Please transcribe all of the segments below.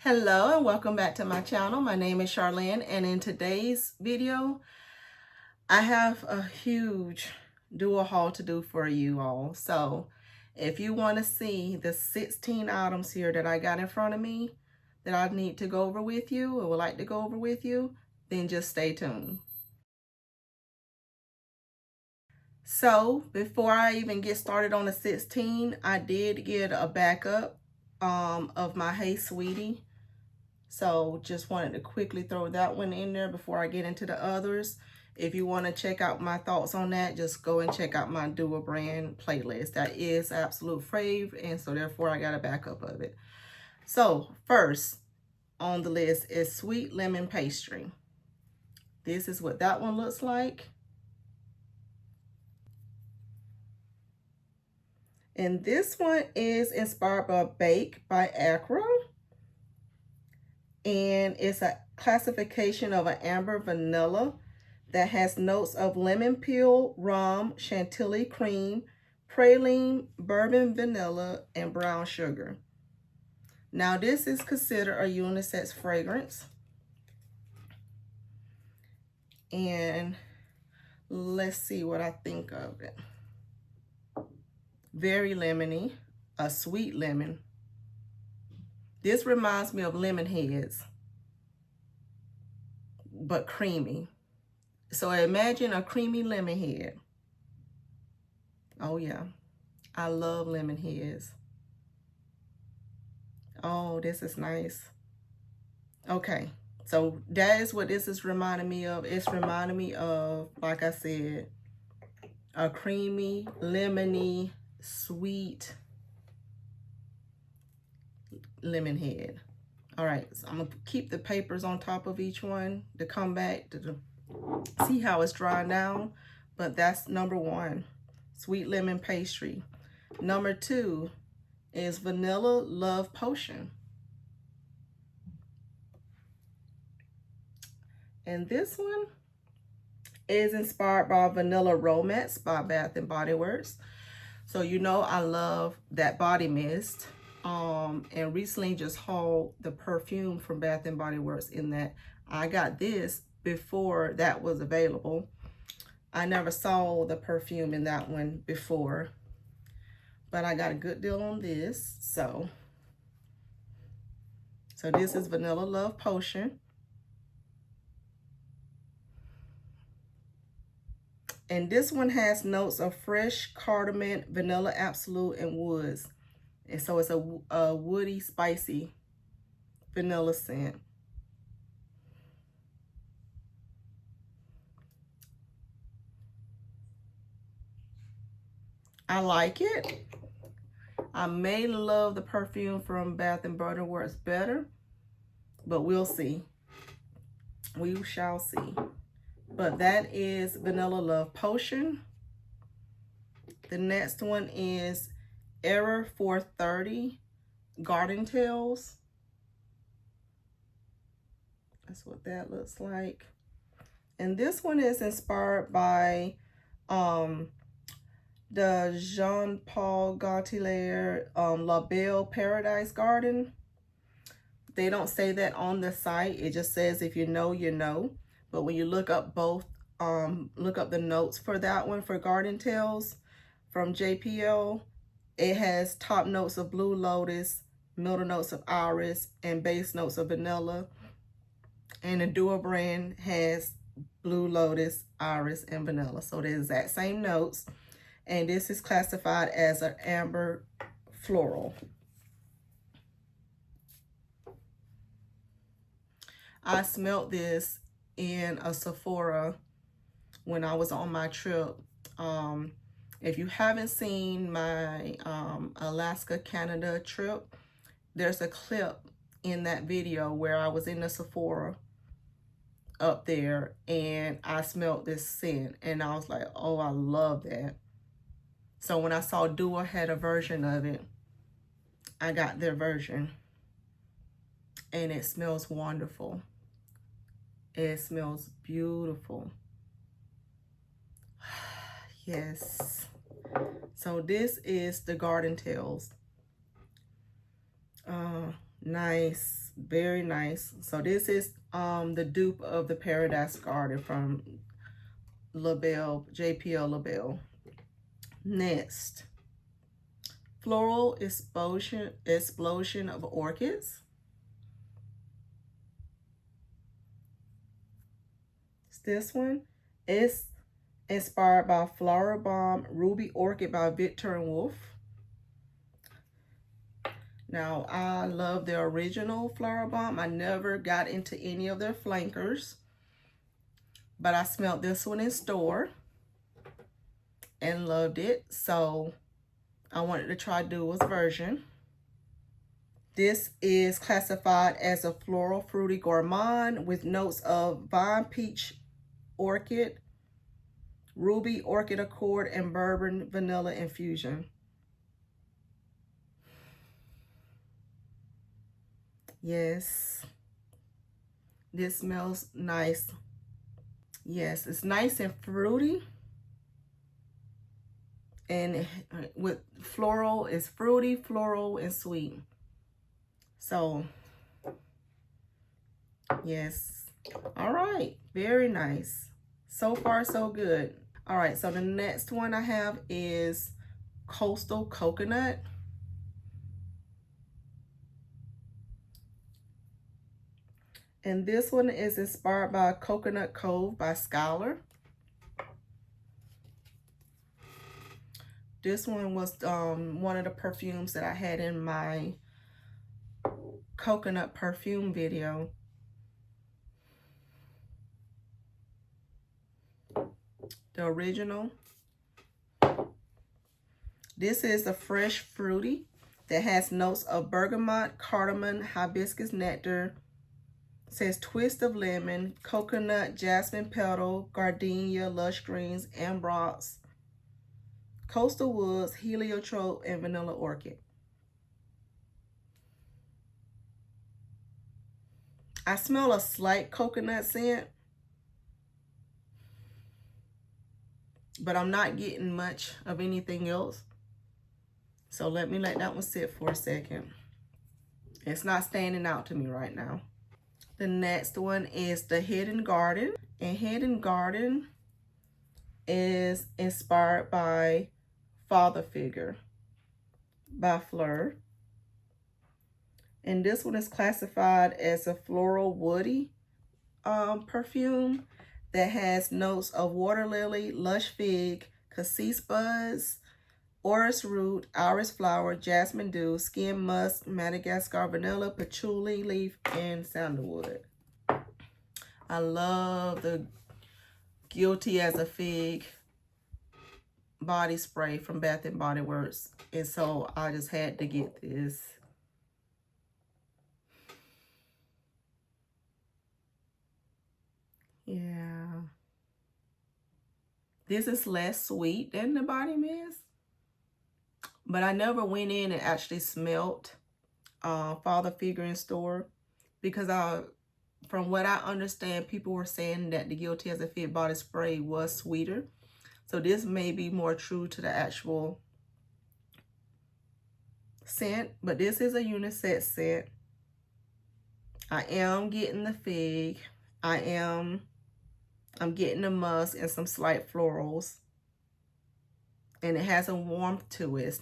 Hello and welcome back to my channel. My name is Charlene, and in today's video I have a huge dual haul to do for you all. So if you want to see the 16 items here that I got in front of me that I need to go over with you or would like to go over with you, then just stay tuned. So before I even get started on the 16, I did get a backup of my Hey Sweetie. So just wanted to quickly throw that one in there before I get into the others. If you want to check out my thoughts on that, just go and check out my DuaBrand playlist. That is absolute fave, and so therefore I got a backup of it. So first on the list is Sweet Lemon Pastry. This is what that one looks like. And this one is inspired by Bake by Acro. And it's a classification of an amber vanilla that has notes of lemon peel, rum, chantilly cream, praline, bourbon vanilla, and brown sugar. Now this is considered a unisex fragrance. And let's see what I think of it. Very lemony, a sweet lemon. This reminds me of lemon heads, but creamy. So imagine a creamy lemon head. Oh yeah, I love lemon heads. Oh, this is nice. Okay, so that is what this is reminding me of. It's reminding me of, like I said, a creamy, lemony, sweet lemon head. All right, so I'm gonna keep the papers on top of each one to come back to see how it's drying down. But that's number one, Sweet Lemon Pastry. Number two is Vanilla Love Potion. And this one is inspired by Vanilla Romance by Bath & Body Works. So you know I love that body mist. And recently just hauled the perfume from Bath & Body Works, in that I got this before that was available. I never saw the perfume in that one before, but I got a good deal on this. So this is Vanilla Love Potion. And this one has notes of fresh cardamom, vanilla absolute, and woods. And so it's a woody, spicy vanilla scent. I like it. I may love the perfume from Bath & Body Works better, but we'll see. We shall see. But that is Vanilla Love Potion. The next one is Error 430 Garden Tales. That's what that looks like. And this one is inspired by the Jean-Paul Gaultier La Belle Paradise Garden. They don't say that on the site. It just says if you know, you know. But when you look up both, look up the notes for that one for Garden Tales from JPL, it has top notes of blue lotus, middle notes of iris, and base notes of vanilla. And the DuaBrand has blue lotus, iris, and vanilla. So the exact same notes. And this is classified as an amber floral. I smelled this in a Sephora when I was on my trip. If you haven't seen my Alaska, Canada trip, there's a clip in that video where I was in the Sephora up there and I smelled this scent and I was like, oh, I love that. So when I saw Dua had a version of it, I got their version and it smells wonderful. It smells beautiful. Yes. So this is the Garden Tales. Nice very nice. So this is the dupe of the Paradise Garden from LaBelle, JPL LaBelle. Next, Floral Explosion of Orchids. This one is inspired by Flower Bomb Ruby Orchid by Victor and Wolf. Now, I love the original Flower Bomb. I never got into any of their flankers, but I smelled this one in store and loved it. So I wanted to try Dua's version. This is classified as a floral fruity gourmand with notes of vine peach orchid, ruby orchid accord, and bourbon vanilla infusion. Yes, this smells nice. Yes, it's nice and fruity. And with floral, it's fruity, floral, and sweet. So, yes. All right, very nice. So far, so good. All right, so the next one I have is Coastal Coconut. And this one is inspired by Coconut Cove by Scholar. This one was one of the perfumes that I had in my coconut perfume video. The original. This is a fresh fruity that has notes of bergamot, cardamom, hibiscus nectar. It says twist of lemon, coconut, jasmine petal, gardenia, lush greens, ambrox, coastal woods, heliotrope, and vanilla orchid. I smell a slight coconut scent, but I'm not getting much of anything else. So let me let that one sit for a second. It's not standing out to me right now. The next one is the Hidden Garden. And Hidden Garden is inspired by Father Figure by Fleur. And this one is classified as a floral woody perfume that has notes of water lily, lush fig, cassis buds, orris root, iris flower, jasmine dew, skin musk, Madagascar vanilla, patchouli leaf, and sandalwood. I love the Guilty as a Fig body spray from Bath and Body Works, and so I just had to get this. Yeah, this is less sweet than the Body Mist, but I never went in and actually smelled Father Figure in store, because from what I understand, people were saying that the Guilty as a Fig body spray was sweeter. So this may be more true to the actual scent, but this is a unisex scent. I am getting the fig. I'm getting the musk and some slight florals. And it has a warmth to it. It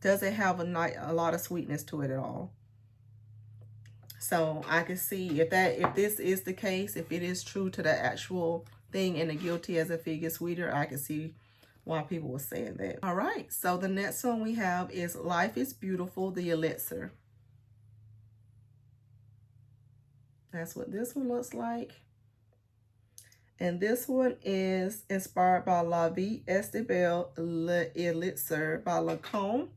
doesn't have a lot of sweetness to it at all. So I can see if this is the case, if it is true to the actual thing and the Guilty as a Fig is sweeter, I can see why people were saying that. All right, so the next one we have is Life is Beautiful, the Elixir. That's what this one looks like. And this one is inspired by La Vie Estable Elixir by Lancôme.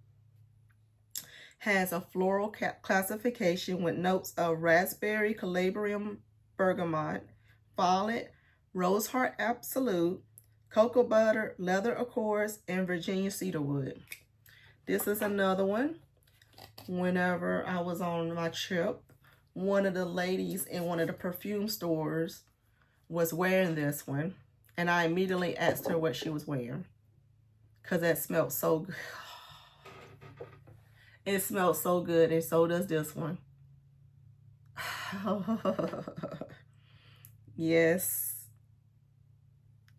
Has a floral classification with notes of raspberry, calabrium, bergamot, violet, rose heart absolute, cocoa butter, leather accords, and Virginia cedarwood. This is another one. Whenever I was on my trip, one of the ladies in one of the perfume stores was wearing this one, and I immediately asked her what she was wearing, because that smelled so good. It smells so good, and so does this one. Yes.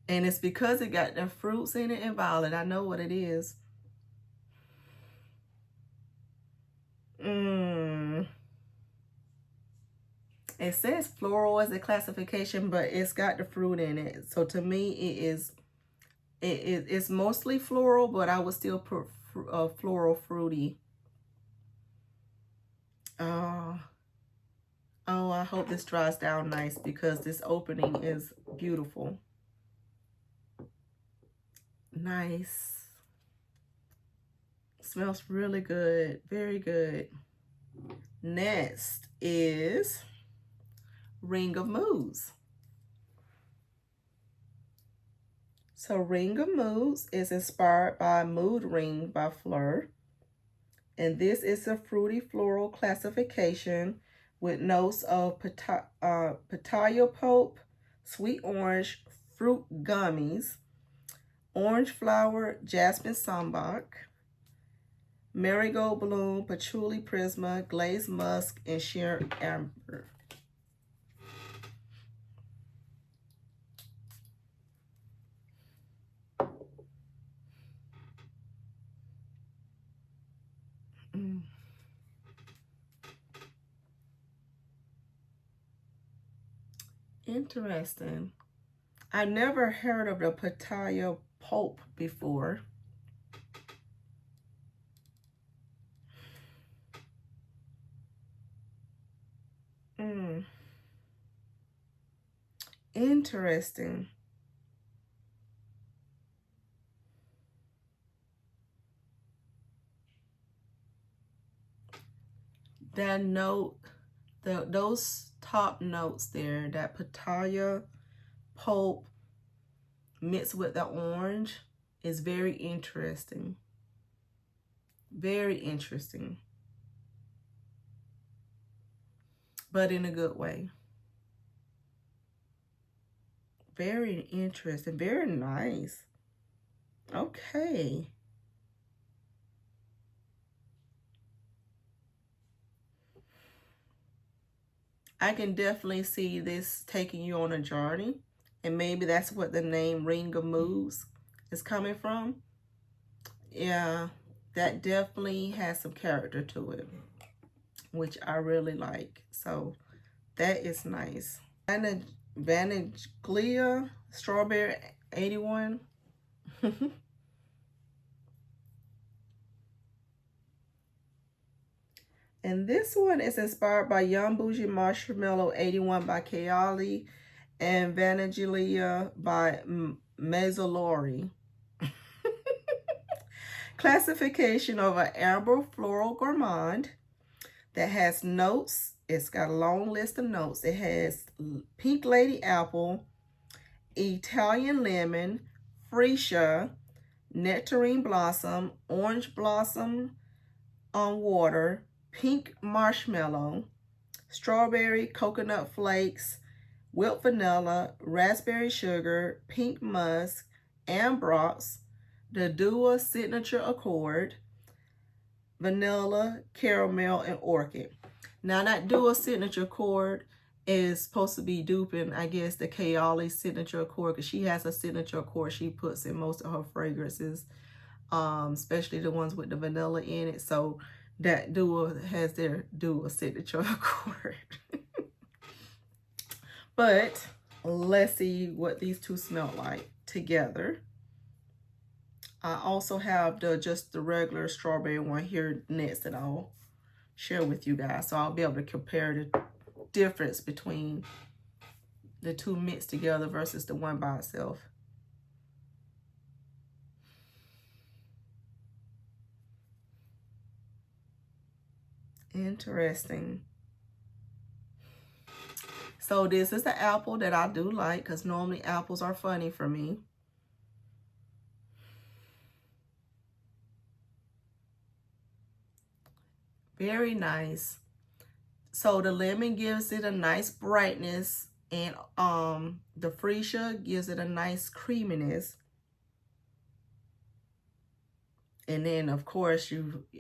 And it's because it got the fruits in it and violet. I know what it is. It says floral as a classification, but it's got the fruit in it. So to me, it's mostly floral, but I would still put floral fruity. Oh, I hope this dries down nice because this opening is beautiful. Nice. Smells really good. Very good. Next is Ring of Moods. So Ring of Moods is inspired by Mood Ring by Fleur. And this is a fruity floral classification with notes of pitaya pulp, sweet orange, fruit gummies, orange flower, jasmine sambac, marigold bloom, patchouli prisma, glazed musk, and sheer amber. Interesting. I've never heard of the pitaya pulp before. Interesting. That note, those top notes there, that pitaya pulp mixed with the orange is very interesting. Very interesting. But in a good way. Very interesting. Very nice. Okay. I can definitely see this taking you on a journey. And maybe that's what the name Ring of Moods is coming from. Yeah, that definitely has some character to it, which I really like. So that is nice. Vaniglia Strawberry 81. And this one is inspired by Young Bougie Marshmallow 81 by Kayali and Vaniglia by Mezzalori. Classification of an amber floral gourmand that has notes. It's got a long list of notes. It has pink lady apple, Italian lemon, freesia, nectarine blossom, orange blossom on water, pink marshmallow, strawberry coconut flakes, whipped vanilla, raspberry sugar, pink musk, ambrox, the Dua signature accord, vanilla, caramel, and orchid. Now that Dua signature accord is supposed to be duping, I guess, the Kayali signature accord, because she has a signature accord she puts in most of her fragrances, especially the ones with the vanilla in it. So that Dua has their Dua signature accord. But let's see what these two smell like together. I also have just the regular strawberry one here next that I'll share with you guys. So I'll be able to compare the difference between the two mixed together versus the one by itself. Interesting. So this is the apple that I do like, because normally apples are funny for me. Very nice. So the lemon gives it a nice brightness, and the freesia gives it a nice creaminess. And then, of course,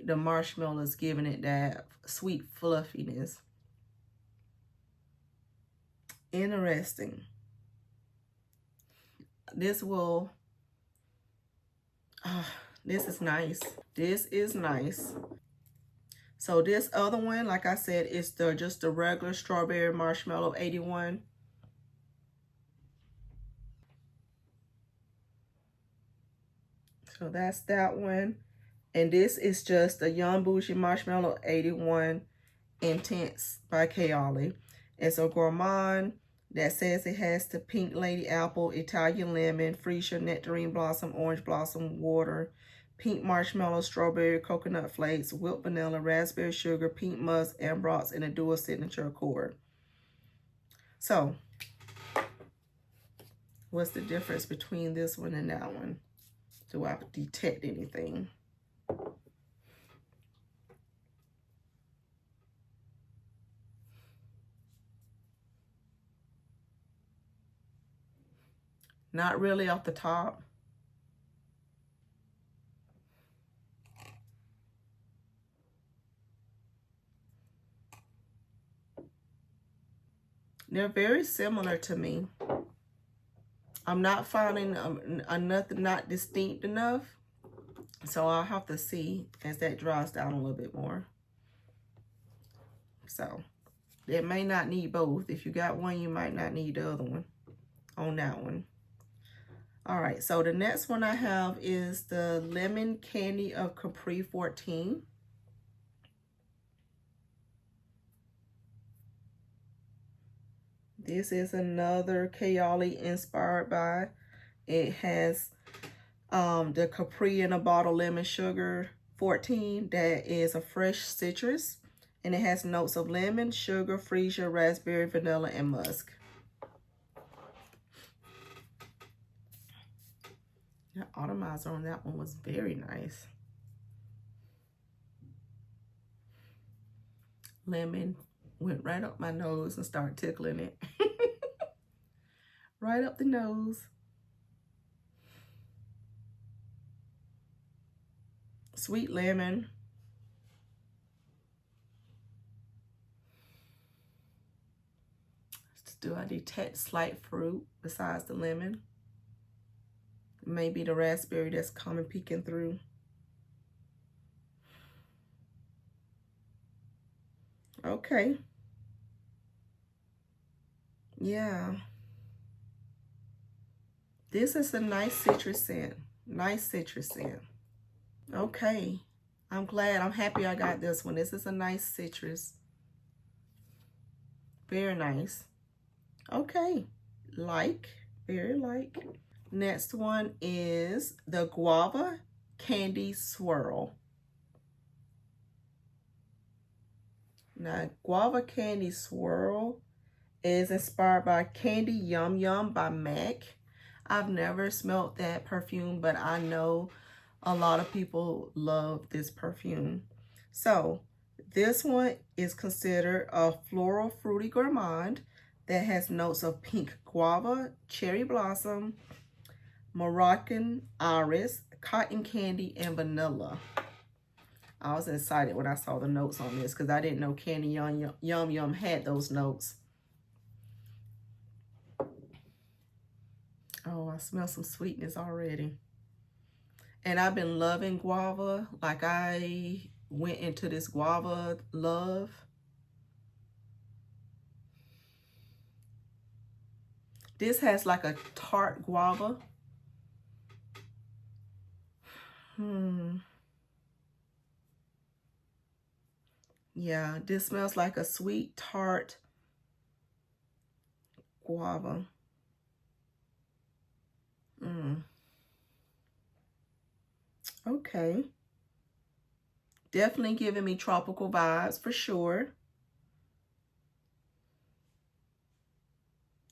the marshmallow is giving it that sweet fluffiness. Interesting. This will, this is nice. This is nice. So this other one, like I said, is just the regular strawberry marshmallow 81. So that's that one. And this is just the Young Bougie Marshmallow 81 Intense by Kayali. It's a gourmand that says it has the pink lady apple, Italian lemon, freesia, nectarine blossom, orange blossom, water, pink marshmallow, strawberry, coconut flakes, whipped vanilla, raspberry sugar, pink musk, ambrox, and a dual signature accord. So, what's the difference between this one and that one? Do I detect anything? Not really off the top. They're very similar to me. I'm not finding nothing not distinct enough. So I'll have to see as that dries down a little bit more. So it may not need both. If you got one, you might not need the other one on that one. All right, so the next one I have is the Lemon Candy of Capri 14. This is another Kayali inspired by. It has the Capri in a bottle lemon sugar 14 that is a fresh citrus, and it has notes of lemon, sugar, freesia, raspberry, vanilla, and musk. The atomizer on that one was very nice. Lemon went right up my nose and started tickling it. Right up the nose. Sweet lemon. Do I detect slight fruit besides the lemon? Maybe the raspberry that's coming peeking through. Okay. Yeah. This is a nice citrus scent. Nice citrus scent. Okay. I'm glad. I'm happy I got this one. This is a nice citrus. Very nice. Okay. Very like. Next one is the Guava Candy Swirl. Now, Guava Candy Swirl is inspired by Candy Yum Yum by MAC. I've never smelled that perfume, but I know a lot of people love this perfume. So, this one is considered a floral fruity gourmand that has notes of pink guava, cherry blossom, Moroccan iris, cotton candy, and vanilla. I was excited when I saw the notes on this because I didn't know Candy Yum Yum had those notes. Oh, I smell some sweetness already. And I've been loving guava. Like I went into this guava love. This has like a tart guava. Yeah, this smells like a sweet tart guava. Okay. Definitely giving me tropical vibes for sure.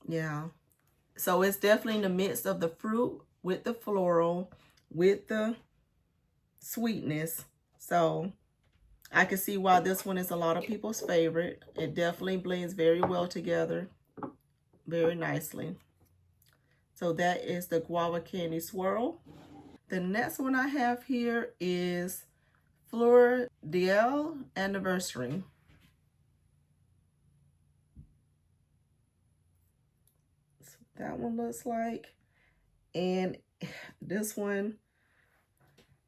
Yeah. So it's definitely in the midst of the fruit with the floral, with the sweetness. So I can see why this one is a lot of people's favorite. It definitely blends very well together, very nicely. So that is the Guava Candy Swirl. The next one I have here is Fleur D'Elle Anniversary. That's what that one looks like. And this one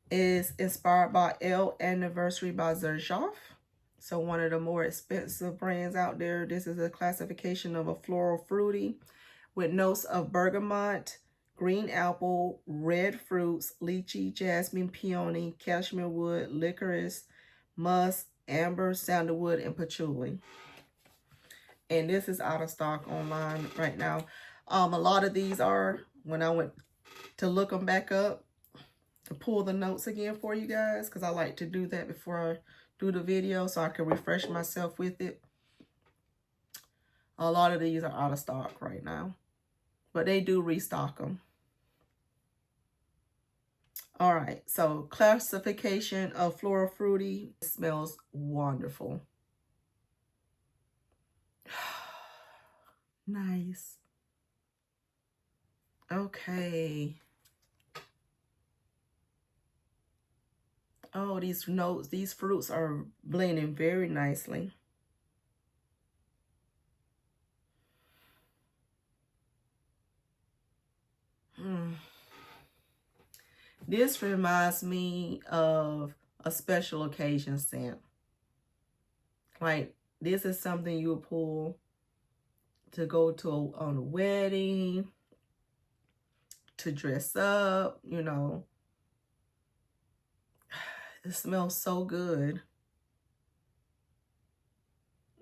is inspired by Elle Anniversary by Xerjoff. So one of the more expensive brands out there. This is a classification of a floral fruity with notes of bergamot, green apple, red fruits, lychee, jasmine, peony, cashmere wood, licorice, musk, amber, sandalwood, and patchouli. And this is out of stock online right now. A lot of these are, when I went to look them back up, to pull the notes again for you guys, because I like to do that before I do the video so I can refresh myself with it. A lot of these are out of stock right now, but they do restock them. All right, so classification of floral fruity. It smells wonderful. Nice. Okay. Oh, these notes, these fruits are blending very nicely. This reminds me of a special occasion scent. Like, this is something you would pull to go to on a wedding, to dress up, you know. It smells so good.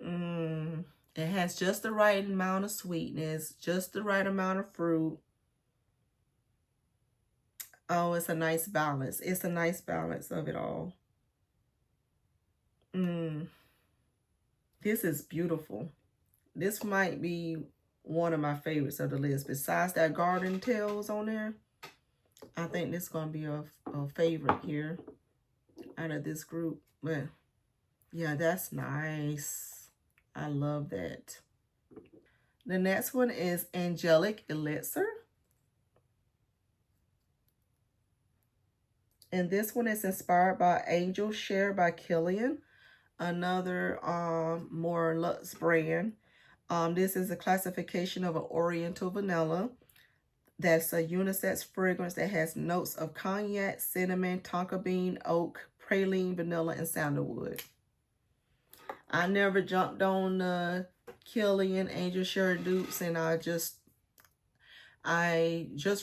It has just the right amount of sweetness, just the right amount of fruit. Oh, it's a nice balance. It's a nice balance of it all. This is beautiful. This might be one of my favorites of the list. Besides that Garden Tales on there, I think this is going to be a favorite here out of this group. But yeah, that's nice. I love that. The next one is Angelic Elixir. And this one is inspired by Angel Share by Kilian, another more luxe brand. This is a classification of an Oriental vanilla. That's a unisex fragrance that has notes of cognac, cinnamon, tonka bean, oak, praline, vanilla, and sandalwood. I never jumped on the Kilian Angel Share dupes, and I just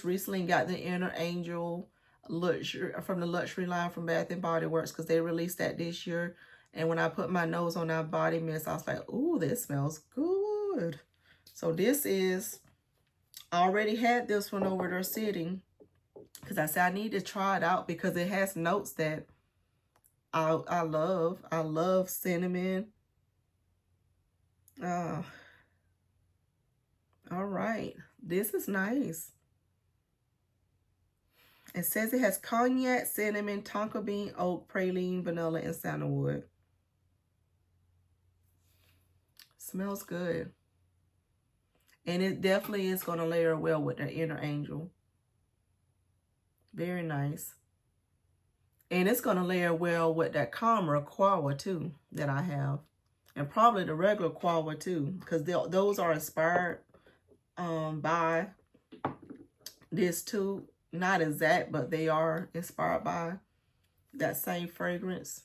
recently got the Inner Angel luxury from the luxury line from Bath and Body Works, because they released that this year. And when I put my nose on that body mist, I was like, ooh, this smells good. So this is, I already had this one over there sitting, because I said I need to try it out because it has notes that I love. I love cinnamon. All right, this is nice. It says it has cognac, cinnamon, tonka bean, oak, praline, vanilla, and sandalwood. Smells good. And it definitely is going to layer well with the Inner Angel. Very nice. And it's going to layer well with that Calmer Guava too that I have. And probably the regular Guava too, because those are inspired by this too. Not exact, but they are inspired by that same fragrance.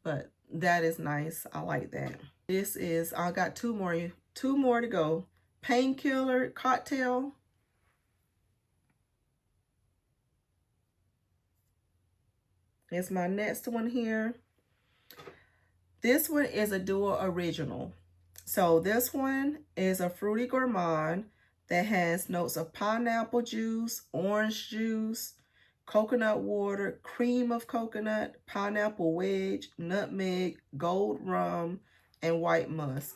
But that is nice. I like that. This is, I got two more to go. Painkiller Cocktail. It's my next one here. This one is a duo original. So this one is a fruity gourmand that has notes of pineapple juice, orange juice, coconut water, cream of coconut, pineapple wedge, nutmeg, gold rum, and white musk.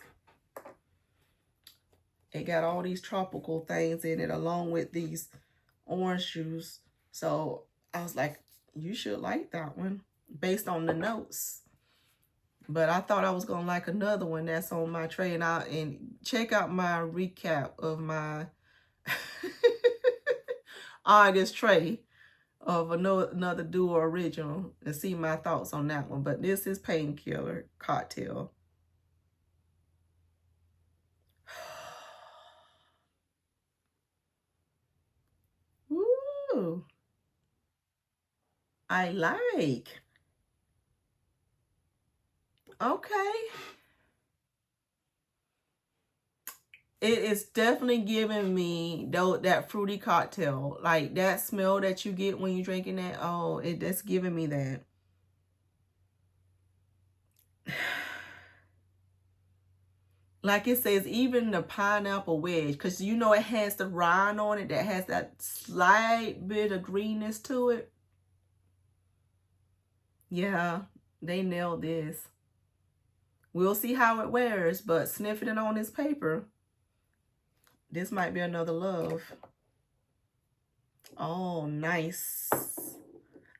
It got all these tropical things in it along with these orange juice. So I was like, you should like that one based on the notes. But I thought I was going to like another one that's on my tray. And check out my recap of my August tray of another duo original and see my thoughts on that one. But this is Painkiller Cocktail. Ooh, I like. Okay. It is definitely giving me that fruity cocktail. Like that smell that you get when you're drinking that. Oh, that's giving me that. Like it says, even the pineapple wedge, because you know it has the rind on it that has that slight bit of greenness to it. Yeah, they nailed this. We'll see how it wears, but sniffing it on this paper, this might be another love. Oh, nice.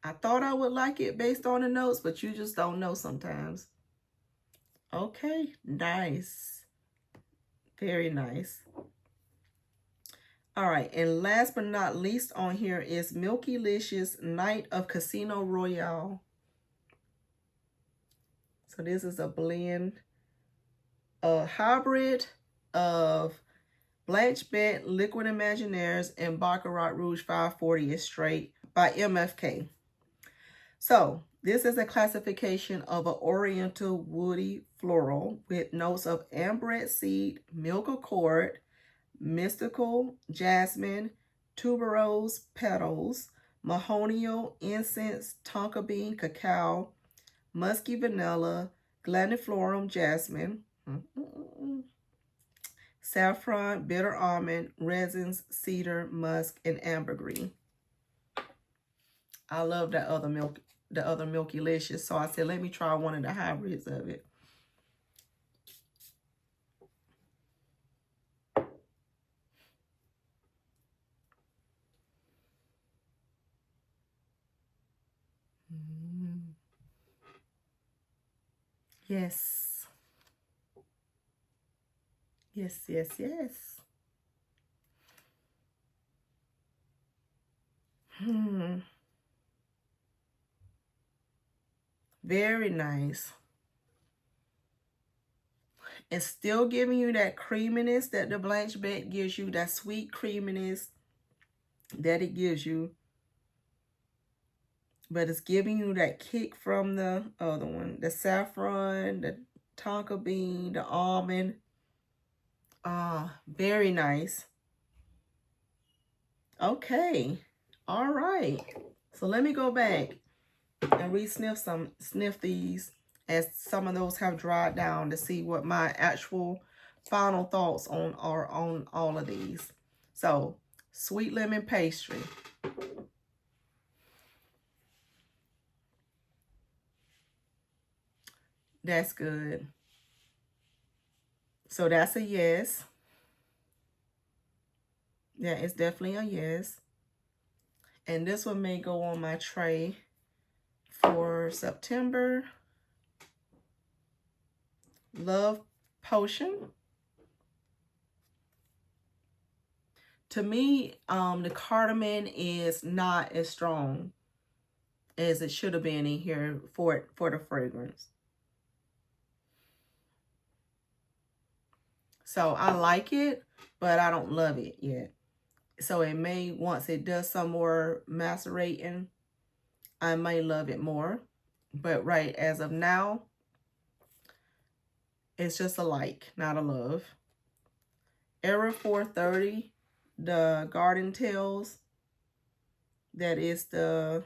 I thought I would like it based on the notes, but you just don't know sometimes. Okay, nice. Very nice. All right, and last but not least on here is Milkilicious Night of Casino Royale. So this is a blend, a hybrid of Blanche Bet, Liquid Imaginaires, and Baccarat Rouge 540 is straight by MFK. So this is a classification of an oriental woody floral with notes of amberette seed, milk accord, mystical, jasmine, tuberose petals, mahonial, incense, tonka bean, cacao, musky vanilla, glandiflorum jasmine, saffron, bitter almond, resins, cedar, musk, and ambergris. I love the other Milkilicious, so I said let me try one of the hybrids of it. Yes. Yes, yes, yes. Very nice. It's still giving you that creaminess that the Blanche Bet gives you, that sweet creaminess that it gives you. But it's giving you that kick from the other one. The saffron, the tonka bean, the almond. Very nice. Okay. All right. So let me go back and sniff these as some of those have dried down to see what my actual final thoughts are on all of these. So, Sweet Lemon Pastry. That's good. So that's a yes. Yeah, it's definitely a yes. And this one may go on my tray for September. Love Potion. To me, the cardamom is not as strong as it should have been in here for the fragrance. So I like it, but I don't love it yet. So it may, once it does some more macerating, I may love it more. But right as of now, it's just a like, not a love. Era 430, the Garden Tales. That is the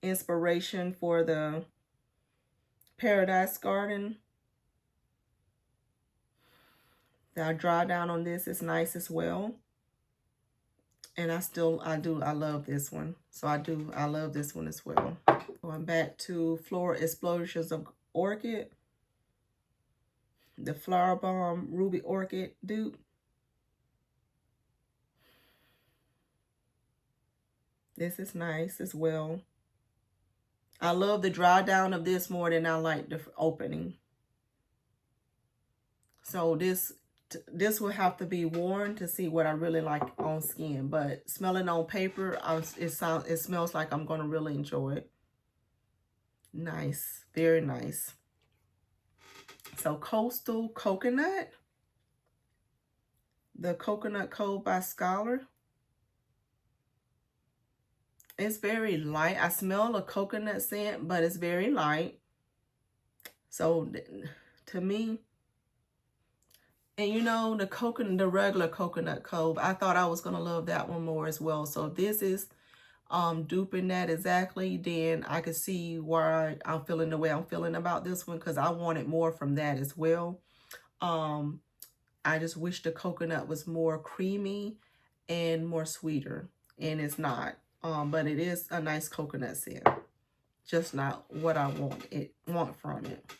inspiration for the Paradise Garden. The dry down on this is nice as well. And I love this one. So I love this one as well. Going back to Floral Explosions of Orchid. The Flower Bomb Ruby Orchid dupe. This is nice as well. I love the dry down of this more than I like the opening. So this, this will have to be worn to see what I really like on skin. But smelling on paper, it smells like I'm gonna really enjoy it. Nice, very nice. So Coastal Coconut, the Coconut Cove by Scholar. It's very light. I smell a coconut scent, but it's very light. So to me, and you know, the regular Coconut Cove, I thought I was gonna love that one more as well. So this is duping that exactly. Then I could see why I'm feeling the way I'm feeling about this one, because I wanted more from that as well. I just wish the coconut was more creamy and more sweeter, and it's not. But it is a nice coconut scent, just not what I want from it.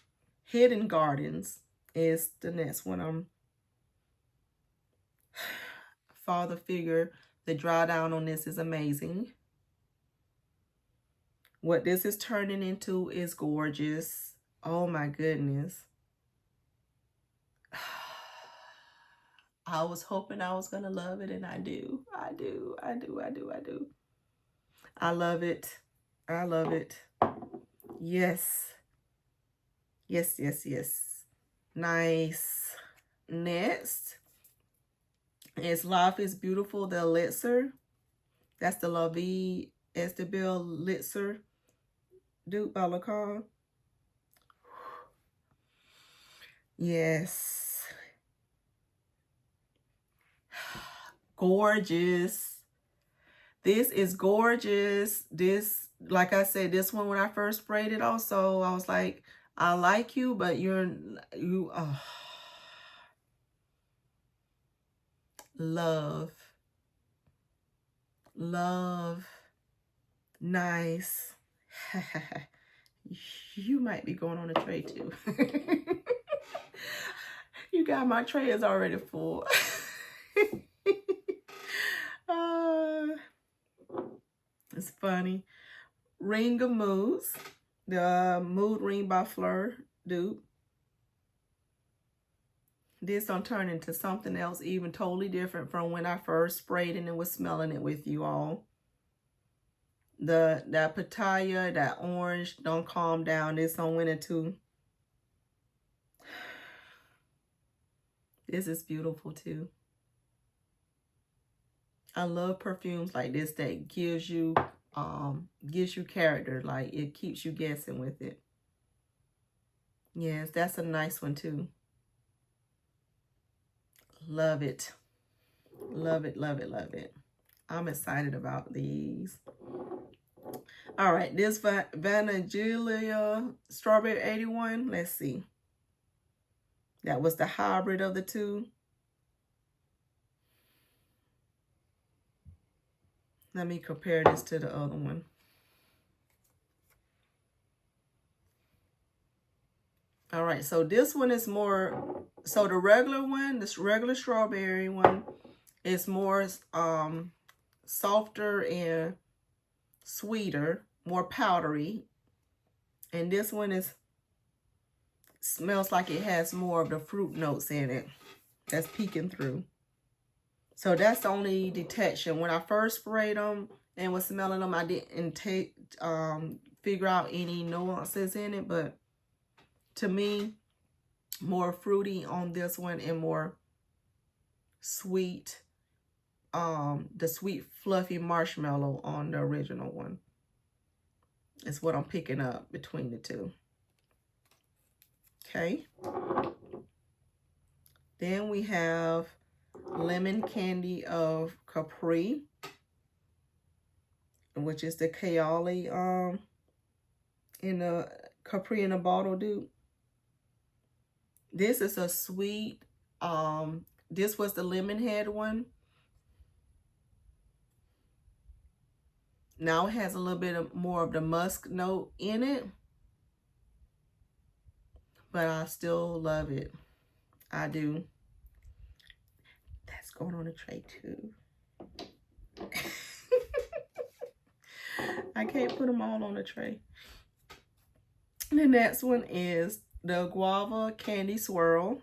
Hidden Gardens is the next one. Father Figure, the dry down on this is amazing. What this is turning into is gorgeous. Oh my goodness. I was hoping I was gonna love it, and I do. I love it. I love it. Yes. Yes, yes, yes. Nice. Next is Life is Beautiful, the Elixir. That's the La Vie Estable Elixir dupe by Lacan. Yes. Gorgeous. This is gorgeous. This, like I said, this one when I first sprayed it also, I was like, I like you, but love. Nice. You might be going on a tray too. You got, my tray is already full. It's funny. Ring of Moods, the Mood Ring by Fleur dupe. This don't turn into something else even totally different from when I first sprayed it and was smelling it with you all. That pitaya, that orange, don't calm down. This on Winter too. This is beautiful too. I love perfumes like this that gives you character, like it keeps you guessing with it. Yes, that's a nice one too. Love it. Love it, love it, love it. I'm excited about these. All right, this Vaniglia Strawberry 81. Let's see. That was the hybrid of the two. Let me compare this to the other one. All right, so this one is more, so the regular one, this regular strawberry one is more softer and sweeter, more powdery. And this one smells like it has more of the fruit notes in it that's peeking through. So that's the only detection. When I first sprayed them and was smelling them, I didn't figure out any nuances in it. But to me, more fruity on this one and more sweet. The sweet fluffy marshmallow on the original one is what I'm picking up between the two. Okay. Then we have Lemon Candy of Capri, which is the Kaoli in a Capri in a bottle dupe. This is a sweet, this was the lemon head one. Now it has a little bit more of the musk note in it, but I still love it. I do. That's going on a tray too. I can't put them all on a tray. The next one is the Guava Candy Swirl.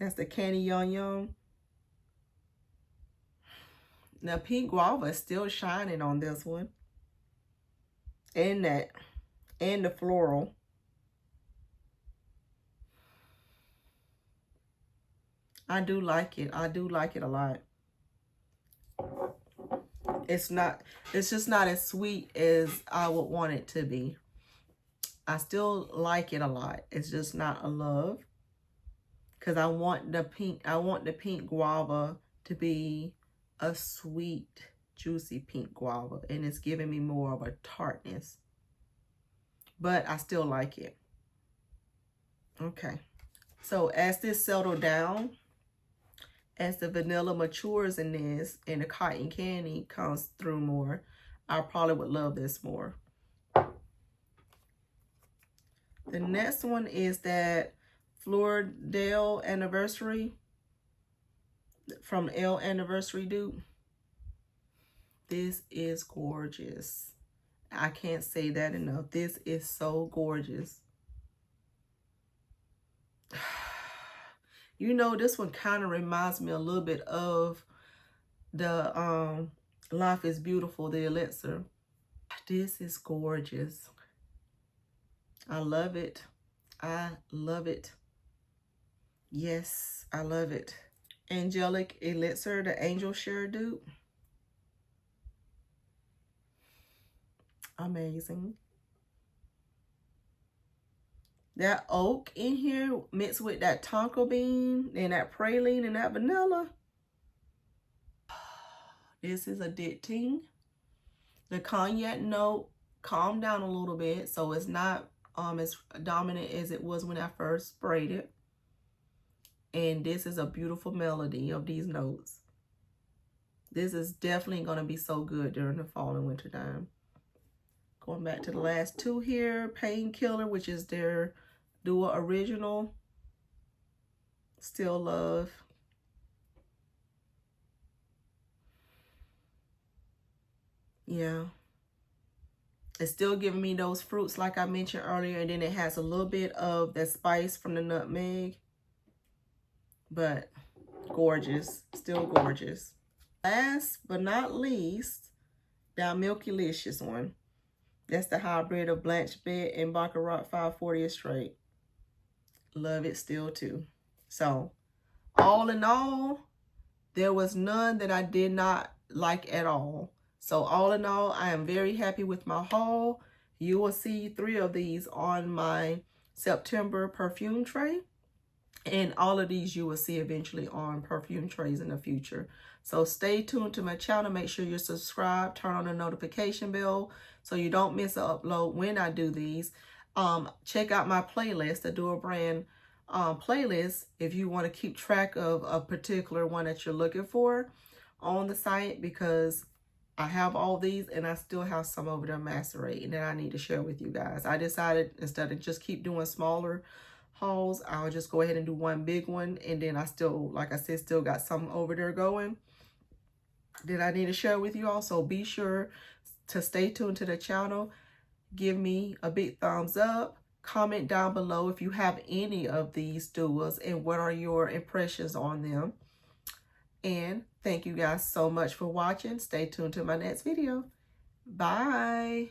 That's the Candy Yum Yum. Now, Pink Guava is still shining on this one. And the floral. I do like it. I do like it a lot. It's just not as sweet as I would want it to be. I still like it a lot. It's just not a love. Because I want the pink guava to be a sweet, juicy pink guava. And it's giving me more of a tartness. But I still like it. Okay. So as this settles down, as the vanilla matures in this and the cotton candy comes through more, I probably would love this more. The next one is that Fleur D'Elle Anniversary from Elle Anniversary dupe. This is gorgeous. I can't say that enough. This is so gorgeous. You know, this one kind of reminds me a little bit of the Life is Beautiful, the Elixir. This is gorgeous. I love it. I love it. Yes, I love it. Angelic Elixir, the Angel Share dupe. Amazing. That oak in here mixed with that tonka bean and that praline and that vanilla. This is addicting. The cognac note calmed down a little bit, so it's not as dominant as it was when I first sprayed it. And this is a beautiful melody of these notes. This is definitely going to be so good during the fall and winter time. Going back to the last two here, Painkiller, which is their Duo Original. Still Love. Yeah. It's still giving me those fruits like I mentioned earlier, and then it has a little bit of that spice from the nutmeg. But gorgeous. Still gorgeous. Last but not least, that Milkilicious one. That's the hybrid of Blanche Bed and Baccarat 540 straight. Love it still too. So, all in all, there was none that I did not like at all. So, all in all, I am very happy with my haul. You will see 3 of these on my September perfume tray. And all of these you will see eventually on perfume trays in the future. So stay tuned to my channel. Make sure you're subscribed. Turn on the notification bell so you don't miss an upload when I do these. Check out my playlist, the theduabrand playlist, if you want to keep track of a particular one that you're looking for on the site, because I have all these and I still have some over there macerating that I need to share with you guys. I decided instead of just keep doing smaller hauls, I'll just go ahead and do one big one, and then I still, like I said, still got some over there going that I need to share with you all. So be sure to stay tuned to the channel. Give me a big thumbs up. Comment down below if you have any of these duos and what are your impressions on them. And thank you guys so much for watching. Stay tuned to my next video. Bye.